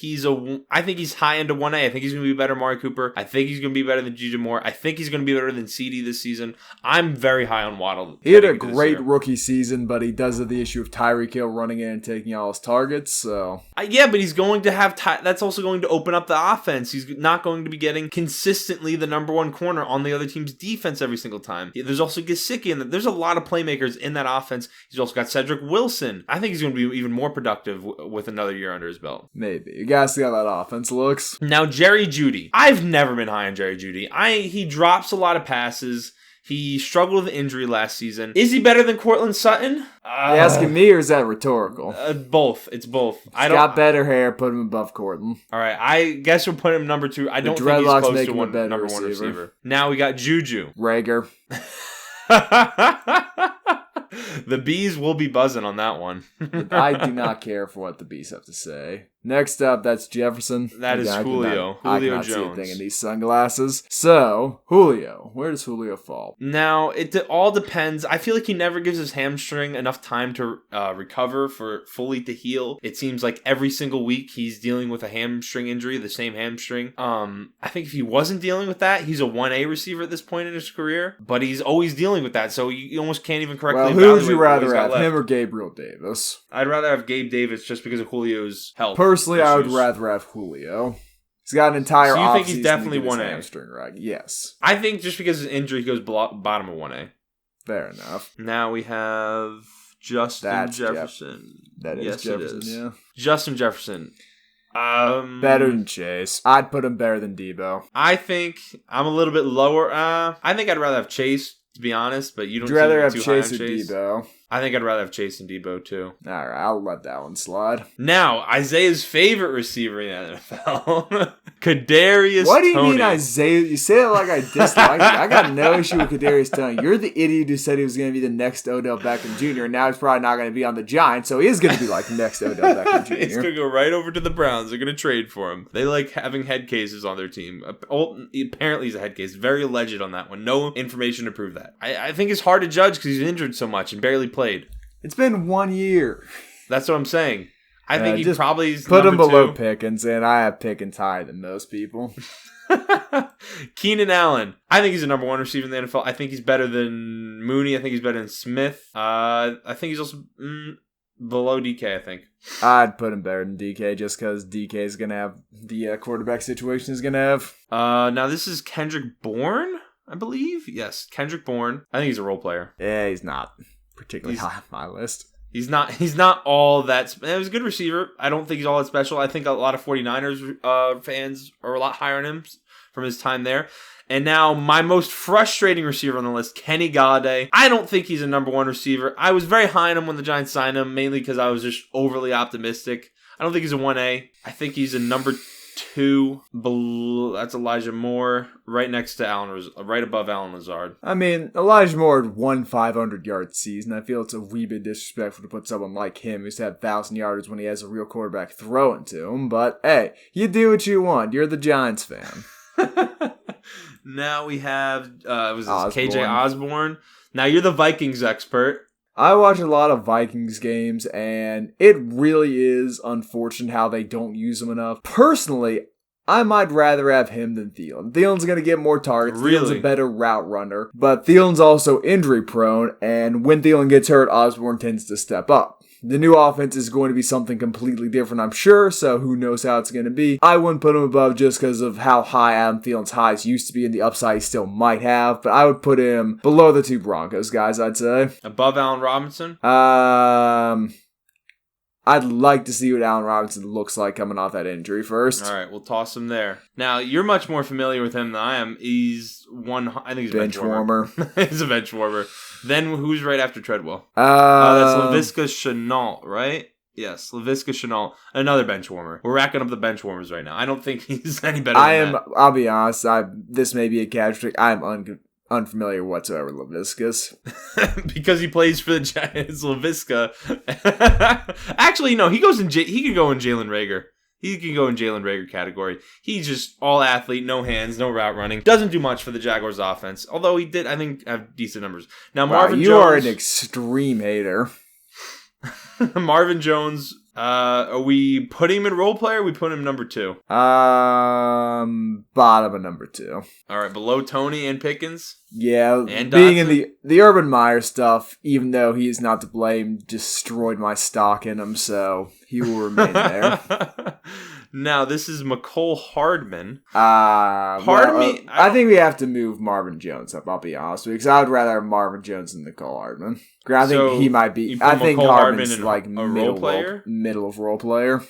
I think he's high into 1A. I think he's going to be better than Amari Cooper. I think he's going to be better than DJ Moore. I think he's going to be better than CD this season. I'm very high on Waddle. He had a great rookie season, but he does have the issue of Tyreek Hill running in and taking all his targets. So yeah, but he's going to have that's also going to open up the offense. He's not going to be getting consistently the number 1 corner on the other team's defense every single time. There's also Gesicki, and there's a lot of playmakers in that offense. He's also got Cedric Wilson. I think he's going to be even more productive with another year under his belt. Maybe. You gotta see how that offense looks. Now, Jerry Judy. I've never been high on Jerry Judy. He drops a lot of passes. He struggled with injury last season. Is he better than Cortland Sutton? Are you asking me, or is that rhetorical? Both. It's both. He's got better hair. Put him above Cortland. All right. I guess we'll put him number 2. I don't think he's close to number 1 receiver. Now we got Juju. Rager. The bees will be buzzing on that one. I do not care for what the bees have to say. Next up, that's Jefferson. That is Julio. I cannot see a thing in these sunglasses. So, Julio. Where does Julio fall? Now, it all depends. I feel like he never gives his hamstring enough time to recover for fully to heal. It seems like every single week he's dealing with a hamstring injury, the same hamstring. I think if he wasn't dealing with that, he's a 1A receiver at this point in his career. But he's always dealing with that, so you almost can't even correctly evaluate. Who would you rather have, him or Gabriel Davis? I'd rather have Gabe Davis just because of Julio's health. Personally, I would rather have Julio. He's got an entire offseason. So you think he's definitely 1A? Hamstring, right? Yes. I think just because of his injury, he goes bottom of 1A. Fair enough. Now we have Justin Jefferson. That is Jefferson, yeah. Justin Jefferson. Better than Chase. I'd put him better than Debo. I think I'm a little bit lower. I think I'd rather have Chase, to be honest, but you don't. Would you rather have Chase or Debo? I think I'd rather have Chase and Debo too. All right, I'll let that one slide. Now, Isaiah's favorite receiver in the NFL, Kadarius. What do you mean, Isaiah? You say it like I dislike it. I got no issue with Kadarius Toney. You're the idiot who said he was going to be the next Odell Beckham Jr., and now he's probably not going to be on the Giants, so he is going to be like the next Odell Beckham Jr. He's going to go right over to the Browns. They're going to trade for him. They like having head cases on their team. Apparently, he's a head case. Very alleged on that one. No information to prove that. I think it's hard to judge because he's injured so much and barely played. It's been 1 year. That's what I'm saying. I think he probably put him below Pickens, and I have Pickens higher than most people. Keenan Allen. I think he's a number 1 receiver in the NFL. I think he's better than Mooney. I think he's better than Smith. I think he's also below DK, I think. I'd put him better than DK just because DK is going to have the quarterback situation he's going to have. Now, this is Kendrick Bourne, I believe. Yes, Kendrick Bourne. I think he's a role player. Yeah, he's not particularly high on my list. He's not all that. He was a good receiver. I don't think he's all that special. I think a lot of 49ers fans are a lot higher on him. from his time there. And now my most frustrating receiver on the list, Kenny Golladay. I don't think he's a number one receiver. I was very high on him when the Giants signed him, mainly because I was just overly optimistic. I don't think he's a 1A. I think he's a number 2. That's Elijah Moore, right next to right above Allen Lazard. I mean, Elijah Moore had one 500-yard season. I feel it's a wee bit disrespectful to put someone like him who's had 1,000 yarders when he has a real quarterback throwing to him. But hey, you do what you want. You're the Giants fan. Now we have KJ Osborne. Now you're the Vikings expert. I watch a lot of Vikings games, and it really is unfortunate how they don't use him enough. Personally, I might rather have him than Thielen. Thielen's going to get more targets. Really? Thielen's a better route runner, but Thielen's also injury prone, and when Thielen gets hurt, Osborne tends to step up. The new offense is going to be something completely different, I'm sure, so who knows how it's going to be. I wouldn't put him above just because of how high Adam Thielen's highs used to be and the upside he still might have, but I would put him below the 2 Broncos guys, I'd say. Above Allen Robinson? I'd like to see what Allen Robinson looks like coming off that injury first. All right, we'll toss him there. Now, you're much more familiar with him than I am. I think he's a bench warmer. He's a bench warmer. Then who's right after Treadwell? That's Laviska Shenault, right? Yes, Laviska Shenault, another bench warmer. We're racking up the bench warmers right now. I don't think he's any better than that. I'll be honest, this may be a catch trick. I'm unfamiliar whatsoever with Laviskas. Because he plays for the Giants, Laviska. Actually, no, he could go in Jalen Rager. He can go in Jalen Rager category. He's just all athlete, no hands, no route running. Doesn't do much for the Jaguars offense. Although he did, I think, have decent numbers. Now, Marvin Jones. You are an extreme hater. Marvin Jones, are we putting him in role player or we put him number 2? Bottom of number 2. All right, below Tony and Pickens? Yeah, and being Dotson? in the Urban Meyer stuff, even though he is not to blame, destroyed my stock in him, so he will remain there. Now, this is Machole Hardman. I think we have to move Marvin Jones up, I'll be honest with you, because I would rather have Marvin Jones than Machole Hardman. I think he might be. I think Hardman's like middle of role player.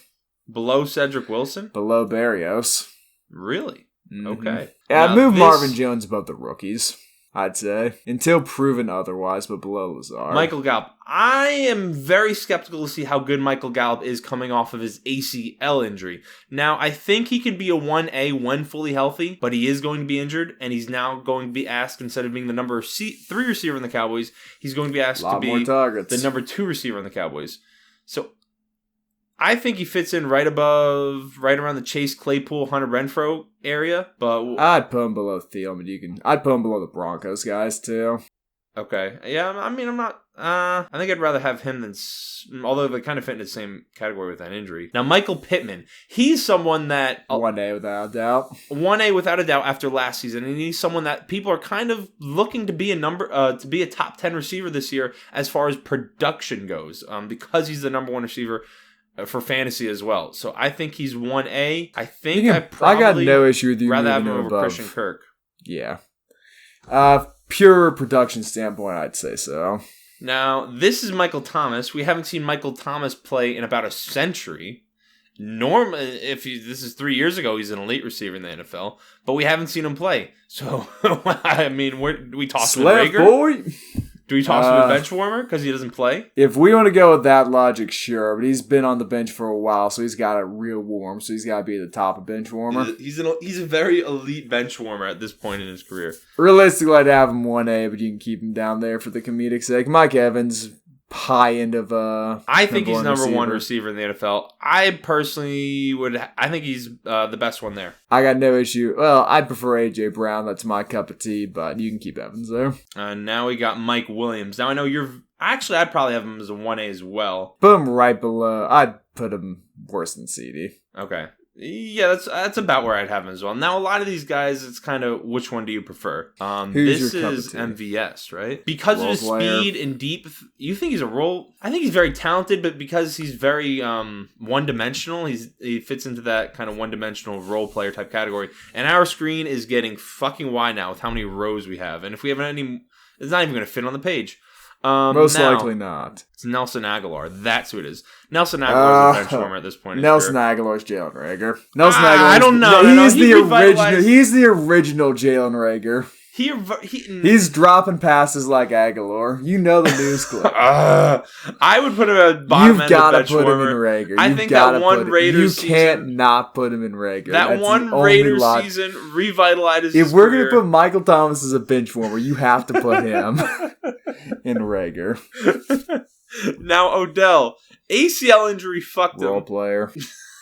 Below Cedric Wilson? Below Berrios. Really? Mm-hmm. Okay. Yeah, I'd move Marvin Jones above the rookies, I'd say. Until proven otherwise, but below Lazard. Michael Gallup. I am very skeptical to see how good Michael Gallup is coming off of his ACL injury. Now, I think he could be a 1A when fully healthy, but he is going to be injured, and he's now going to be asked, instead of being the number 3 receiver in the Cowboys, he's going to be asked to be the number 2 receiver in the Cowboys. So, I think he fits in right around the Chase Claypool, Hunter Renfro area, but I'd put him below Thielen, but I'd put him below the Broncos guys too. Okay. Yeah, I mean, I'm not... I think I'd rather have him than... Although they kind of fit in the same category with that injury. Now, Michael Pittman. He's someone that... 1A without a doubt. 1A without a doubt after last season. And he's someone that people are kind of looking to be a top 10 receiver this year as far as production goes. Because he's the number 1 receiver for fantasy as well. So I think he's 1A. I think I got no issue with you rather have him over above Christian Kirk. Yeah. Pure production standpoint, I'd say so. Now, this is Michael Thomas. We haven't seen Michael Thomas play in about a century. This is 3 years ago, he's an elite receiver in the NFL, but we haven't seen him play. So, I mean, do we toss him with Rager? Boy. Do we toss him with bench warmer because he doesn't play? If we want to go with that logic, sure. But he's been on the bench for a while, so he's got it real warm. So he's got to be at the top of bench warmer. He's a very elite bench warmer at this point in his career. Realistically, I'd have him 1A, but you can keep him down there for the comedic sake. Mike Evans, high end of I think he's number 1 receiver in the NFL. I personally I think he's the best one there. I got no issue. Well, I prefer AJ Brown. That's my cup of tea, but you can keep Evans there. Now we got Mike Williams. Now I know I'd probably have him as a 1A as well. Put him right below. I'd put him worse than CD. Okay. Yeah, that's about where I'd have him as well. Now, a lot of these guys, it's kind of, which one do you prefer? This is MVS, right? Because of his speed and deep, you think he's a role? I think he's very talented, but because he's very one-dimensional, he fits into that kind of one-dimensional role player type category. And our screen is getting fucking wide now with how many rows we have. And if we have any, it's not even going to fit on the page. Most likely not. It's Nelson Aguilar. That's who it is. Nelson Aguilar is a bench warmer at this point. Nelson Aguilar's Jalen Rager. Nelson Aguilar. I don't know. He's the original. He's the original Jalen Rager. He's dropping passes like Aguilar. You know the news clip. I would put him at bottom end of bench warmer. You've got to put him in Rager. I think that one Raiders season... You can't not put him in Rager. That one Raiders season revitalized his If we're going to put Michael Thomas as a bench warmer, you have to put him in Rager. Now, Odell. ACL injury fucked him. Role player.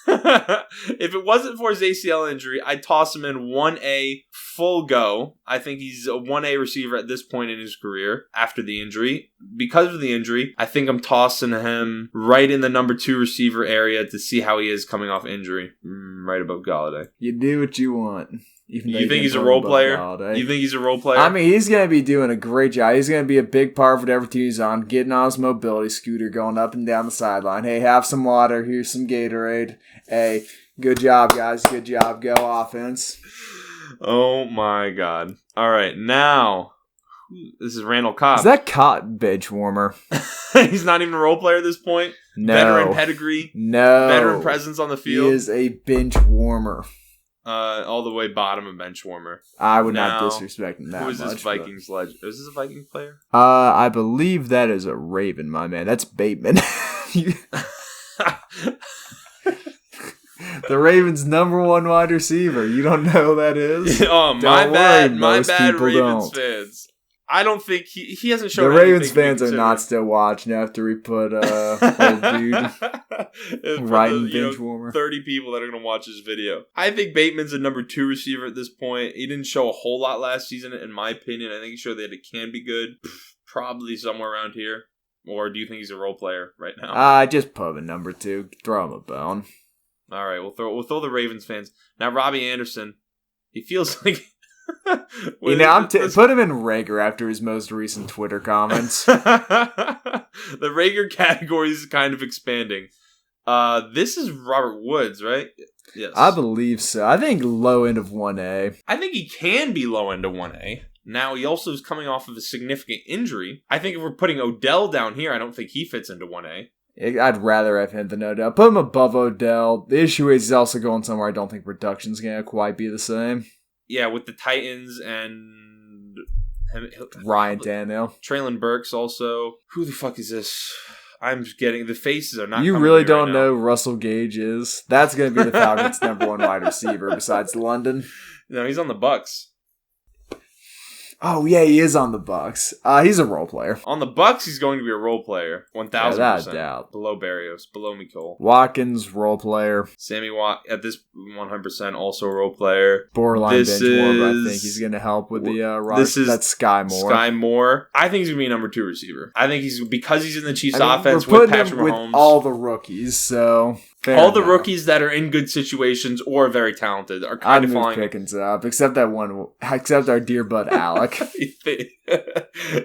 If it wasn't for his ACL injury, I'd toss him in 1A full go. I think he's a 1A receiver at this point in his career after the injury. Because of the injury, I think I'm tossing him right in the number 2 receiver area to see how he is coming off injury. Right above Galladay. You do what you want. You think he's a role player? You think he's a role player? I mean, he's going to be doing a great job. He's going to be a big part of whatever team he's on, getting on his mobility scooter, going up and down the sideline. Hey, have some water. Here's some Gatorade. Hey, good job, guys. Good job. Go offense. Oh, my God. All right, now, this is Randall Cobb. Is that Cotton bench warmer? He's not even a role player at this point? No. Veteran pedigree? No. Veteran presence on the field? He is a bench warmer. All the way bottom of bench warmer. I would not disrespect him that much. Who is this Vikings legend? Is this a Viking player? I believe that is a Raven, my man. That's Bateman. The Ravens' number 1 wide receiver. You don't know who that is? Oh, my bad. My bad, Ravens fans. I don't think he hasn't shown. The Ravens fans are not still watching after we put old dude right in bench warmer. 30 people that are going to watch this video. I think Bateman's a number 2 receiver at this point. He didn't show a whole lot last season, in my opinion. I think he showed that it can be good. Probably somewhere around here. Or do you think he's a role player right now? Just put him in number 2. Throw him a bone. All right, we'll throw the Ravens fans. Now, Robbie Anderson, he feels like... put him in Rager after his most recent Twitter comments. The Rager category is kind of expanding. This is Robert Woods, right? Yes. I believe so. I think low end of 1A. I think he can be low end of 1A. Now, he also is coming off of a significant injury. I think if we're putting Odell down here, I don't think he fits into 1A. I'd rather have him than Odell. Put him above Odell. The issue is he's also going somewhere I don't think production's going to quite be the same. Yeah, with the Titans and Ryan Tannehill. Traylon Burks also. Who the fuck is this? I'm just getting... The faces are not You really don't know who Russell Gage is? That's going to be the Falcons' number 1 wide receiver besides London. No, he's on the Bucks. Oh, yeah, he is on the Bucks. He's a role player. On the Bucks, he's going to be a role player. 1,000%. Without doubt. Below Barrios. Below Machole. Watkins, role player. Sammy Watt, at this 100%, also a role player. Borderline bench warmer. I think he's going to help with the Rodgers. That's Sky Moore. Sky Moore. I think he's going to be a number 2 receiver. I think because he's in the Chiefs offense with Patrick Mahomes. With all the rookies, so... All the rookies that are in good situations or very talented are kind of falling. Pickens up, except our dear bud Alec.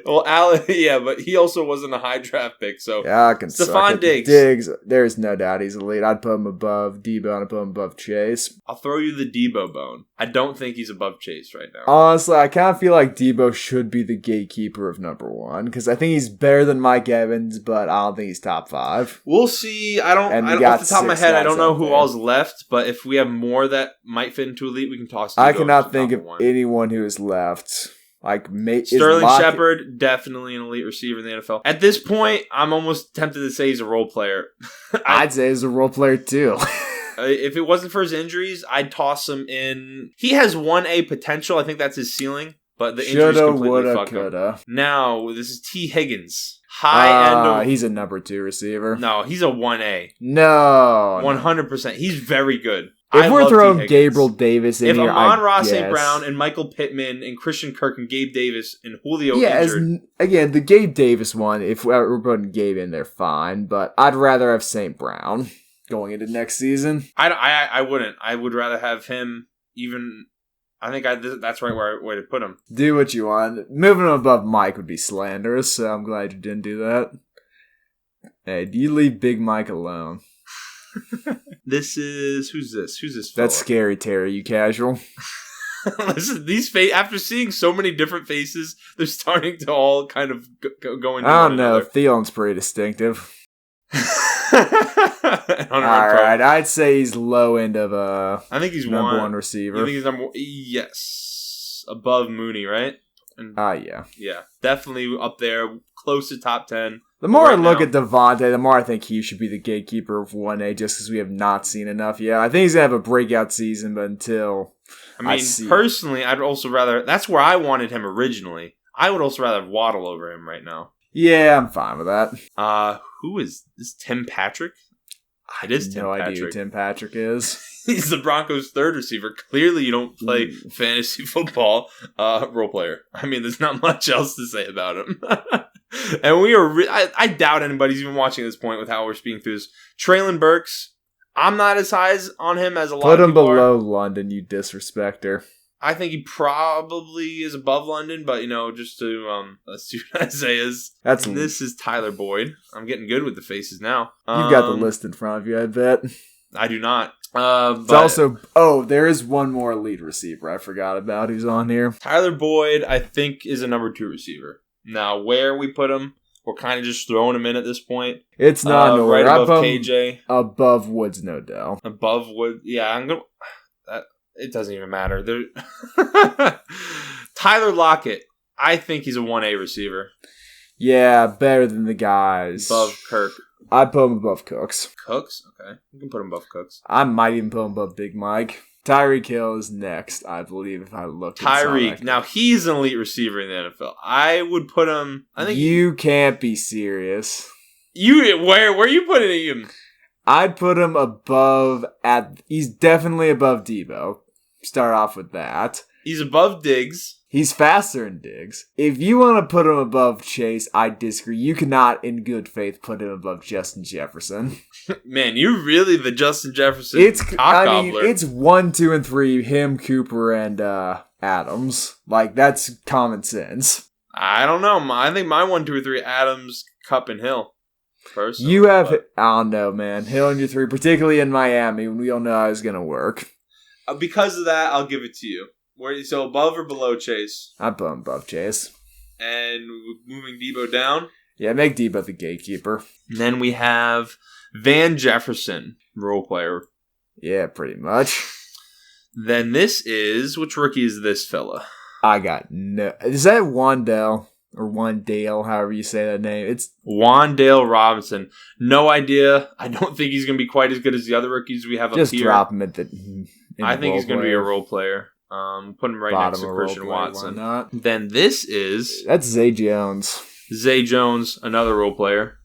Well, Alec, yeah, but he also wasn't a high draft pick, so. Yeah, I can Stephon Diggs. There's no doubt he's elite. I'd put him above Debo and I'd put him above Chase. I'll throw you the Debo bone. I don't think he's above Chase right now. Honestly, I kind of feel like Debo should be the gatekeeper of number 1, because I think he's better than Mike Evans, but I don't think he's top 5. We'll see. I don't off the top of my head, I don't know who all's left, but if we have more that might fit into elite, we can toss Debo. I cannot think of anyone who is left. Sterling Shepard, definitely an elite receiver in the NFL. At this point, I'm almost tempted to say he's a role player. I'd say he's a role player too. If it wasn't for his injuries, I'd toss him in. He has 1A potential. I think that's his ceiling, but the injuries completely fuck him. Now, this is T. Higgins. High end. He's a number 2 receiver. No, he's a 1A. No. 100%. He's very good. If we're throwing Gabriel Davis in here, Amon-Ra St. Brown and Michael Pittman and Christian Kirk and Gabe Davis and Julio injured. Again, the Gabe Davis one, if we're putting Gabe in there, fine. But I'd rather have St. Brown going into next season. I wouldn't. I would rather have him even... I think that's the right way to put him. Do what you want. Moving him above Mike would be slanderous, so I'm glad you didn't do that. Hey, do you leave Big Mike alone? Who's this? Who's this fella? That's Scary Terry, you casual. Listen, after seeing so many different faces, they're starting to all kind of go into I don't know. Thielon's pretty distinctive. All right, I'd say he's low end of I think he's number one receiver. You think he's number one? Yes, above Mooney, right? Yeah. Yeah, definitely up there, close to top 10. The more I look at Davonte, the more I think he should be the gatekeeper of 1A just because we have not seen enough yet. I think he's going to have a breakout season, but until personally, I'd also rather... That's where I wanted him originally. I would also rather have Waddle over him right now. Yeah, I'm fine with that. Who is this? Tim Patrick? It is Tim Patrick. No idea who Tim Patrick is. He's the Broncos' third receiver. Clearly, you don't play fantasy football. Role player. I mean, there's not much else to say about him. And we are... I doubt anybody's even watching at this point with how we're speaking through this. Traylon Burks. I'm not as high on him as a lot of people Put him below London, you disrespecter. I think he probably is above London, but, just to... let's see what Isaiah's. This is Tyler Boyd. I'm getting good with the faces now. You've got the list in front of you, I bet. I do not. It's also... Oh, there is one more elite receiver I forgot about who's on here. Tyler Boyd, I think, is a number 2 receiver. Now, where we put him, we're kind of just throwing him in at this point. It's not nowhere. Right above KJ. Above Woods, no doubt. Above Woods. Yeah, I'm going to... It doesn't even matter. Tyler Lockett, I think he's a 1A receiver. Yeah, better than the guys. Above Kirk. I'd put him above Cooks. Cooks? Okay. You can put him above Cooks. I might even put him above Big Mike. Tyreek Hill is next, I believe, if I look at Tyreek. Now, he's an elite receiver in the NFL. I would put him... I think you can't be serious. Where are you putting him? I'd put him above... He's definitely above Debo. Start off with that. He's above Diggs. He's faster than Diggs. If you want to put him above Chase, I disagree. You cannot, in good faith, put him above Justin Jefferson. Man, you're really the Justin Jefferson cockgobbler. It's 1, 2, and 3. Him, Cooper, and Adams. That's common sense. I don't know. I think my 1, 2, or 3, Adams, Kupp, and Hill. Personally, you have... I don't know, man. Hill and your 3, particularly in Miami, when we all know how it's going to work. Because of that, I'll give it to you. So above or below Chase? I'd put him above Chase. And moving Debo down? Yeah, make Debo the gatekeeper. And then we have Van Jefferson, role player. Yeah, pretty much. Then this is... Which rookie is this fella? I got no... Is that Wandale? Or Wandale, however you say that name. It's Wandale Robinson. No idea. I don't think he's going to be quite as good as the other rookies we have up here. Just drop him at the... I think he's going to be a role player. Put him right next to Christian Watson. Then this is... That's Zay Jones. Zay Jones, another role player.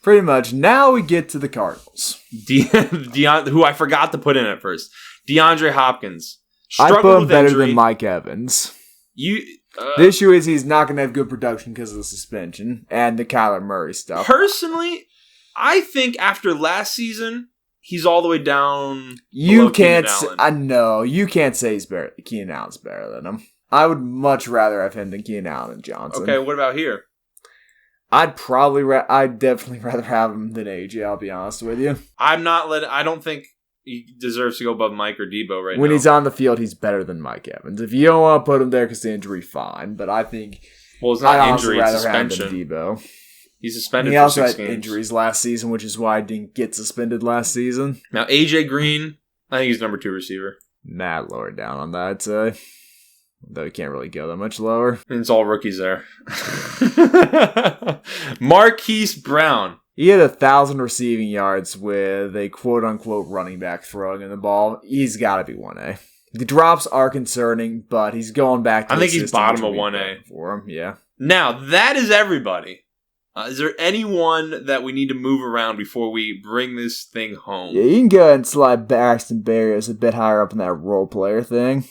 Pretty much. Now we get to the Cardinals. Who I forgot to put in at first. DeAndre Hopkins. I put him better than Mike Evans. The issue is he's not going to have good production because of the suspension and the Kyler Murray stuff. Personally, I think after last season... He's all the way down. You can't. I know you can't say he's better. Keenan Allen's better than him. I would much rather have him than Keenan Allen and Johnson. Okay, what about here? I'd definitely rather have him than AJ. I'll be honest with you. I don't think he deserves to go above Mike or Debo right now. When he's on the field, he's better than Mike Evans. If you don't want to put him there because of the injury, fine. But I think it's not injury, it's suspension. Debo. He's suspended he for also 6 had games. Injuries last season, which is why he didn't get suspended last season. Now, AJ Green, I think he's number 2 receiver. Mad lower down on that, I'd say. Though he can't really go that much lower. And it's all rookies there. Marquise Brown. He had 1,000 receiving yards with a quote-unquote running back throwing in the ball. He's got to be 1A. The drops are concerning, but he's going back to I think he's bottom of 1A. For him, yeah. Now, that is everybody. Is there anyone that we need to move around before we bring this thing home? Yeah, you can go ahead and slide Braxton Berrios a bit higher up in that role player thing.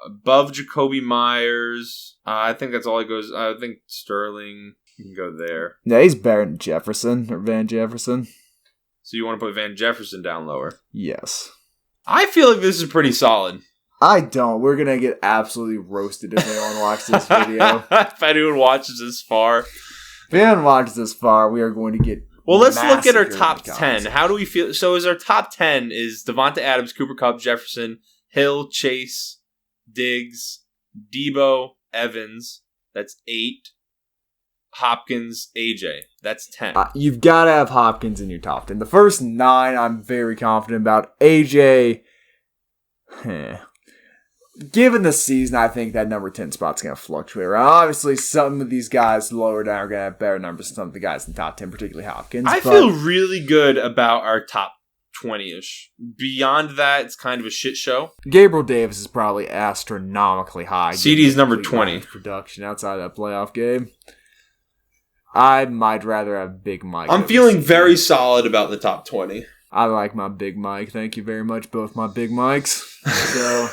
Above Jacoby Myers. I think that's all he goes. I think Sterling can go there. Yeah, he's better than Jefferson or Van Jefferson. So you want to put Van Jefferson down lower? Yes. I feel like this is pretty solid. I don't. We're going to get absolutely roasted if anyone watches this video. If anyone watches this far. If anyone watches this far, we are going to get... Well, let's look at our top 10. How do we feel? So is our top 10 is Davonte Adams, Cooper Kupp, Jefferson, Hill, Chase, Diggs, Debo, Evans. That's 8. Hopkins, AJ. That's 10. You've got to have Hopkins in your top 10. The first 9, I'm very confident about. AJ, given the season, I think that number 10 spot's going to fluctuate around. Obviously, some of these guys lower down are going to have better numbers than some of the guys in the top 10, particularly Hopkins. I feel really good about our top 20-ish. Beyond that, it's kind of a shit show. Gabriel Davis is probably astronomically high. CD's number 20. Production outside that playoff game. I might rather have Big Mike. I'm feeling very solid about the top 20. I like my Big Mike. Thank you very much, both my Big Mikes. So,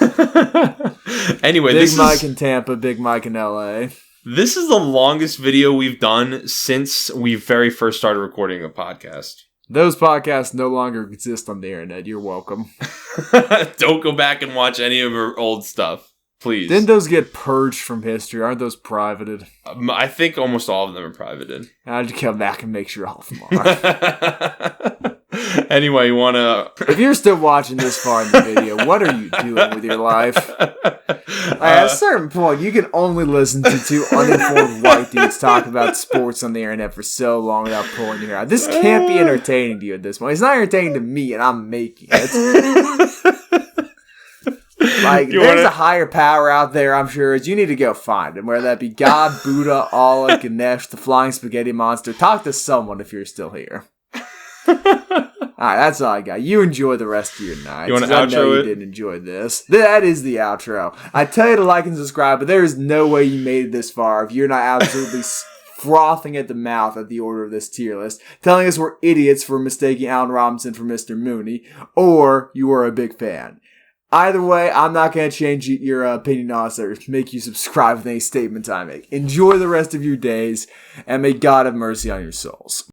anyway, Big Mike in Tampa, Big Mike in LA. This is the longest video we've done since we very first started recording a podcast. Those podcasts no longer exist on the internet. You're welcome. Don't go back and watch any of our old stuff. Please. Didn't those get purged from history? Aren't those privated? I think almost all of them are privated. I'd come back and make sure all of them are. Anyway, you want to... If you're still watching this far in the video, what are you doing with your life? At a certain point, you can only listen to 2 uninformed white dudes talk about sports on the internet for so long without pulling your hair out. This can't be entertaining to you at this point. It's not entertaining to me, and I'm making it. There's a higher power out there, I'm sure, is you need to go find him. Whether that be God, Buddha, Allah, Ganesh, the flying spaghetti monster. Talk to someone if you're still here. Alright, that's all I got. You enjoy the rest of your night. You want to outro outro you it? Didn't enjoy this. That is the outro. I tell you to like and subscribe, but there is no way you made it this far if you're not absolutely frothing at the mouth at the order of this tier list, telling us we're idiots for mistaking Allen Robinson for Mr. Mooney, or you are a big fan. Either way, I'm not going to change your opinion on us or make you subscribe with any statements I make. Enjoy the rest of your days, and may God have mercy on your souls.